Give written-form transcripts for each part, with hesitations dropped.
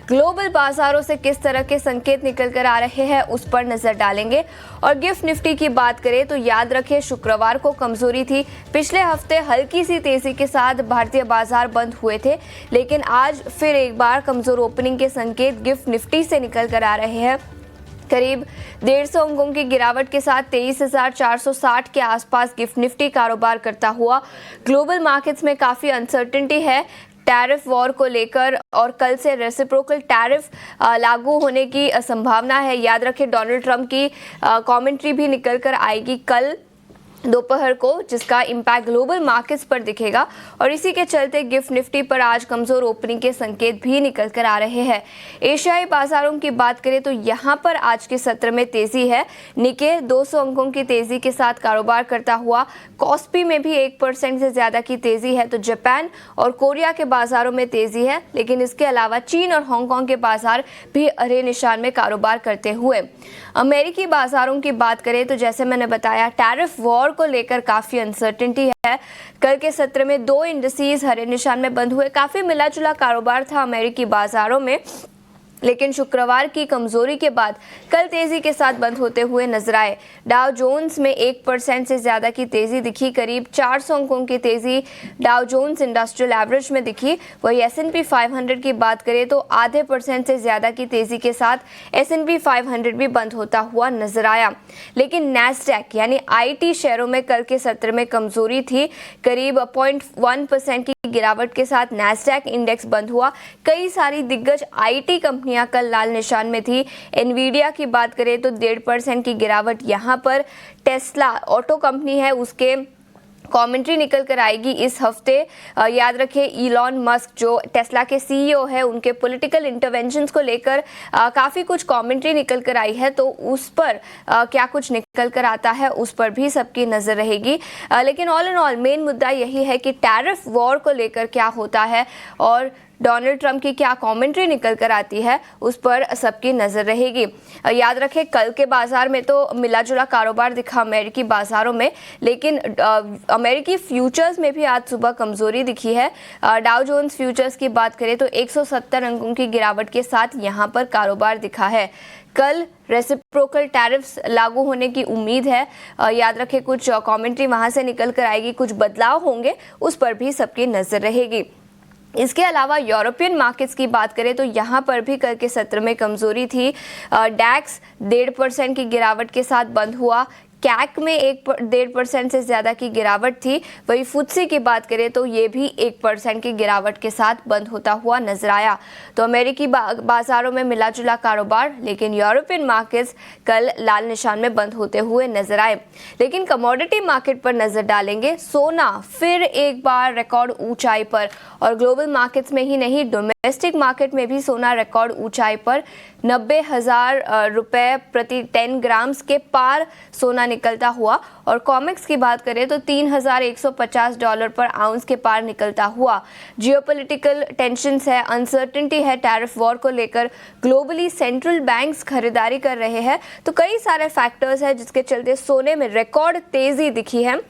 Global बाजारों से किस तरह के संकेत निकल कर आ रहे हैं उस पर नजर डालेंगे। और गिफ्ट निफ्टी की बात करें तो याद रखें शुक्रवार को कमजोरी थी। पिछले हफ्ते हल्की सी तेजी के साथ भारतीय बाजार बंद हुए थे, लेकिन आज फिर एक बार कमजोर ओपनिंग के संकेत गिफ्ट निफ्टी से निकल कर आ रहे हैं। करीब 150 अंकों की गिरावट के साथ 23,460 के आसपास गिफ्ट निफ्टी कारोबार करता हुआ। ग्लोबल मार्केट्स में काफ़ी अनसर्टेनिटी है टैरिफ वॉर को लेकर, और कल से रेसिप्रोकल टैरिफ लागू होने की संभावना है। याद रखें डोनाल्ड ट्रंप की कमेंट्री भी निकल कर आएगी कल दोपहर को, जिसका इम्पैक्ट ग्लोबल मार्केट्स पर दिखेगा। और इसी के चलते गिफ्ट निफ्टी पर आज कमजोर ओपनिंग के संकेत भी निकल कर आ रहे हैं। एशियाई बाजारों की बात करें तो यहां पर आज के सत्र में तेजी है। निके 200 अंकों की तेजी के साथ कारोबार करता हुआ। कॉस्पी में भी 1% से ज्यादा की तेजी है। तो जापान और कोरिया के बाजारों में तेजी है, लेकिन इसके अलावा चीन और हांगकांग के बाजार भी अरे निशान में कारोबार करते हुए। अमेरिकी बाजारों की बात करें तो जैसे मैंने बताया टैरिफ वॉर को लेकर काफी अनसर्टेनिटी है। कल के सत्र में 2 इंडिसेस हरे निशान में बंद हुए। काफी मिला जुला कारोबार था अमेरिकी बाजारों में, लेकिन शुक्रवार की कमजोरी के बाद कल तेजी के साथ बंद होते हुए नजर आए। डाउ जोन्स में 1% से ज्यादा की तेजी दिखी। करीब 400 अंकों की तेजी डाउ जोन्स इंडस्ट्रियल एवरेज में दिखी। वही S&P 500 की बात करें तो आधे % से ज्यादा की तेजी के साथ S&P 500 भी बंद होता हुआ नजर आया। लेकिन नैस्डैक यानी IT शेयरों में कल के सत्र में कमजोरी थी। करीब 0.1% की गिरावट के साथ नैस्डैक इंडेक्स बंद हुआ। कई सारी दिग्गज IT कंपनियां कल लाल निशान में थी। एनवीडिया की बात करें तो 1.5% की गिरावट यहां पर। टेस्ला ऑटो कंपनी है, उसके कमेंट्री निकल कर आएगी इस हफ्ते। याद रखें इलॉन मस्क जो टेस्ला के CEO है, उनके पॉलिटिकल इंटरवेंशंस को लेकर काफ़ी कुछ कमेंट्री निकल कर आई है। तो उस पर क्या कुछ निकल कर आता है उस पर भी सबकी नज़र रहेगी। लेकिन ऑल इन ऑल मेन मुद्दा यही है कि टैरिफ वॉर को लेकर क्या होता है और डोनाल्ड ट्रंप की क्या कमेंट्री निकल कर आती है उस पर सबकी नज़र रहेगी। याद रखें कल के बाजार में तो मिला जुला कारोबार दिखा अमेरिकी बाजारों में, लेकिन अमेरिकी फ्यूचर्स में भी आज सुबह कमजोरी दिखी है। डाउ जोन्स फ्यूचर्स की बात करें तो 170 अंकों की गिरावट के साथ यहां पर कारोबार दिखा है। कल रेसिप्रोकल टैरिफ्स लागू होने की उम्मीद है। याद रखें कुछ कमेंट्री वहां से निकल कर आएगी, कुछ बदलाव होंगे उस पर भी सबकी नज़र रहेगी। इसके अलावा यूरोपियन मार्केट्स की बात करें तो यहाँ पर भी कल के सत्र में कमजोरी थी। डैक्स 1.5% की गिरावट के साथ बंद हुआ। कैक में 1.5% से ज़्यादा की गिरावट थी। वही फुत्सी की बात करें तो ये भी 1% की गिरावट के साथ बंद होता हुआ नजर आया। तो अमेरिकी बाजारों में मिला जुला कारोबार, लेकिन यूरोपियन मार्केट्स कल लाल निशान में बंद होते हुए नजर आए। लेकिन कमोडिटी मार्केट पर नजर डालेंगे। सोना फिर एक बार रिकॉर्ड ऊंचाई पर, और ग्लोबल मार्केट्स में ही नहीं डोमेस्टिक मार्केट में भी सोना रिकॉर्ड ऊंचाई पर। 90,000 रुपए प्रति 10 ग्राम्स के पार सोना निकलता हुआ। और कॉमेक्स की बात करें तो $3,150 पर आउंस के पार निकलता हुआ। जियोपॉलिटिकल टेंशंस है, अनसर्टेनिटी है टैरिफ वॉर को लेकर। ग्लोबली सेंट्रल बैंक्स खरीदारी कर रहे हैं, तो कई सारे फैक्टर्स हैं जिसके चलते सोने में रिकॉर्ड तेजी दिखी है।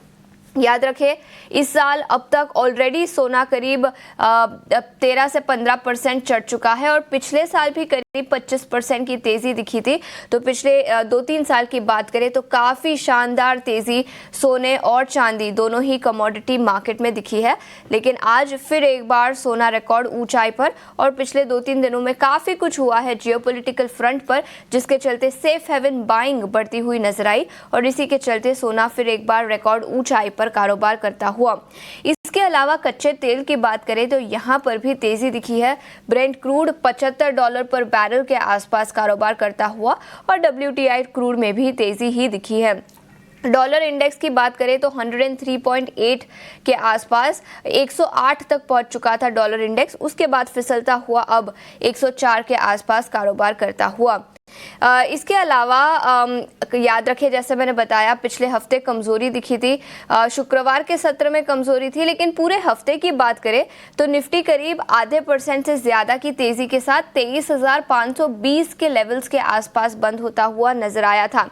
याद रखें इस साल अब तक ऑलरेडी सोना करीब 13 से 15% चढ़ चुका है, और पिछले साल भी करीब 25% की तेजी दिखी थी। तो पिछले 2-3 साल की बात करें तो काफ़ी शानदार तेजी सोने और चांदी दोनों ही कमोडिटी मार्केट में दिखी है। लेकिन आज फिर एक बार सोना रिकॉर्ड ऊंचाई पर, और पिछले 2-3 दिनों में काफ़ी कुछ हुआ है जियोपॉलिटिकल फ्रंट पर, जिसके चलते सेफ हेवन बाइंग बढ़ती हुई नजर आई, और इसी के चलते सोना फिर एक बार रिकॉर्ड ऊंचाई पर कारोबार करता हुआ। इसके अलावा कच्चे तेल की बात करें तो यहां पर भी तेजी दिखी है। ब्रेंट क्रूड $75 पर बैरल के आसपास कारोबार करता हुआ, और WTI क्रूड में भी तेजी ही दिखी है। डॉलर इंडेक्स की बात करें तो 103.8 के आसपास 108 तक पहुंच चुका था डॉलर इंडेक्स। उसके बाद फिसलता हुआ अब 104 के आसपास कारोबार करता हुआ। इसके अलावा याद रखें जैसे मैंने बताया पिछले हफ्ते कमजोरी दिखी थी। शुक्रवार के सत्र में कमजोरी थी, लेकिन पूरे हफ्ते की बात करें तो निफ्टी करीब आधे % से ज्यादा की तेजी के साथ 23,520 के लेवल्स के आसपास बंद होता हुआ नजर आया था।